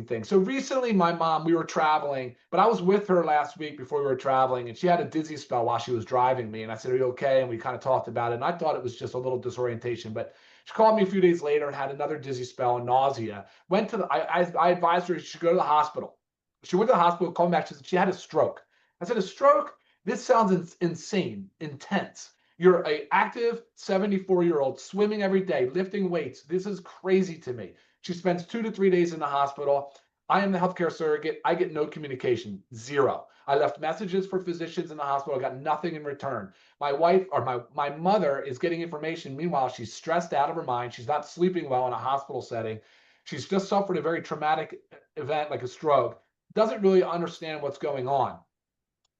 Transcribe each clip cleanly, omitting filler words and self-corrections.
amazing thing. So recently, my mom, we were traveling, but I was with her last week before we were traveling, and she had a dizzy spell while she was driving me. And I said, "Are you okay?" And we kind of talked about it. And I thought it was just a little disorientation, but she called me a few days later and had another dizzy spell and nausea. Went to the, I advised her she should go to the hospital. She went to the hospital, called me back. She said she had a stroke. I said, "A stroke? This sounds insane, intense. You're a active 74-year-old swimming every day, lifting weights. This is crazy to me." She spends 2 to 3 days in the hospital. I am the healthcare surrogate. I get no communication, zero. I left messages for physicians in the hospital. I got nothing in return. My wife or my mother is getting information. Meanwhile, she's stressed out of her mind. She's not sleeping well in a hospital setting. She's just suffered a very traumatic event like a stroke. Doesn't really understand what's going on.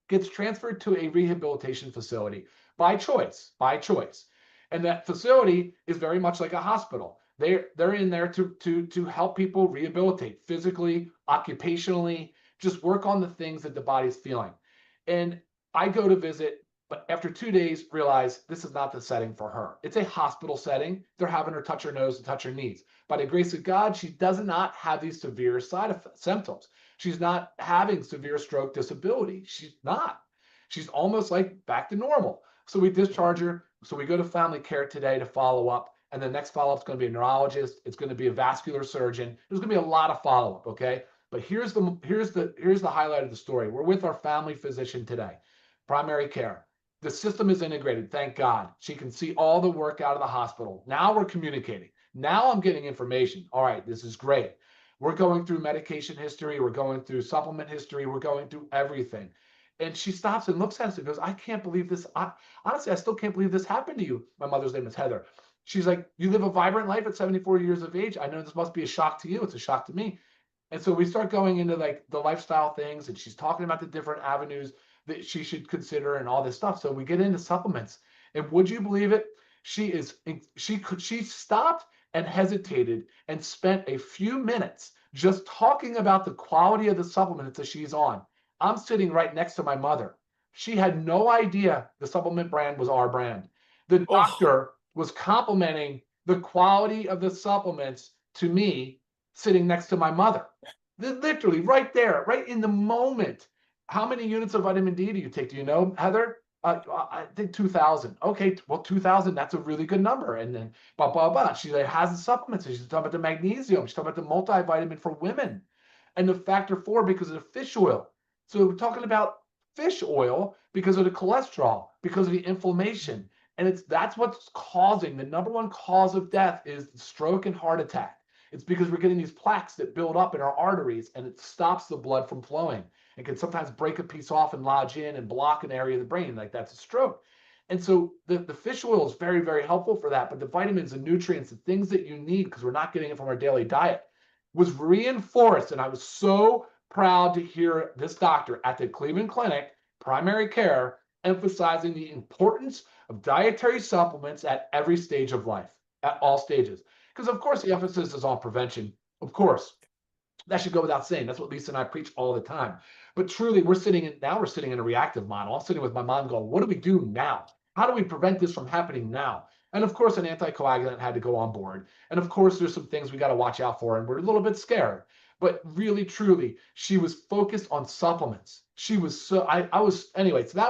Gets transferred to a rehabilitation facility by choice. And that facility is very much like a hospital. They're in there to help people rehabilitate physically, occupationally, just work on the things that the body's feeling. And I go to visit, but after 2 days, realize this is not the setting for her. It's a hospital setting. They're having her touch her nose and touch her knees. By the grace of God, she does not have these severe symptoms. She's not having severe stroke disability. She's not. She's almost like back to normal. So we discharge her. So we go to family care today to follow up. And the next follow-up is going to be a neurologist. It's going to be a vascular surgeon. There's going to be a lot of follow-up, okay? But here's the highlight of the story. We're with our family physician today, primary care. The system is integrated, thank God. She can see all the work out of the hospital. Now we're communicating. Now I'm getting information. All right, this is great. We're going through medication history. We're going through supplement history. We're going through everything. And she stops and looks at us and goes, "I can't believe this. Honestly, I still can't believe this happened to you." My mother's name is Heather. She's like, "You live a vibrant life at 74 years of age. I know this must be a shock to you. It's a shock to me." And so we start going into like the lifestyle things, and she's talking about the different avenues that she should consider and all this stuff. So we get into supplements. And would you believe it? She stopped and hesitated and spent a few minutes just talking about the quality of the supplements that she's on. I'm sitting right next to my mother. She had no idea the supplement brand was our brand. The Oh, doctor was complimenting the quality of the supplements to me sitting next to my mother. Literally right there, right in the moment. How many units of vitamin D do you take? Do you know, Heather? I think 2,000. Okay, well, 2,000, that's a really good number. And then, blah, blah, blah. She like, has the supplements. She's talking about the magnesium. She's talking about the multivitamin for women. And the factor 4 because of the fish oil. So we're talking about fish oil because of the cholesterol, because of the inflammation. And that's what's causing the number one cause of death is stroke and heart attack. It's because we're getting these plaques that build up in our arteries and it stops the blood from flowing. It can sometimes break a piece off and lodge in and block an area of the brain, like that's a stroke. And so the fish oil is very, very helpful for that. But the vitamins and nutrients, the things that you need, because we're not getting it from our daily diet, was reinforced. And I was so proud to hear this doctor at the Cleveland Clinic, primary care, emphasizing the importance of dietary supplements at every stage of life, at all stages. Because, of course, the emphasis is on prevention. Of course, that should go without saying. That's what Lisa and I preach all the time. But truly, we're sitting in a reactive model. I'm sitting with my mom going, what do we do now? How do we prevent this from happening now? And of course, an anticoagulant had to go on board. And of course, there's some things we got to watch out for, and we're a little bit scared. But really, truly, she was focused on supplements. She was so, I was, anyway, so that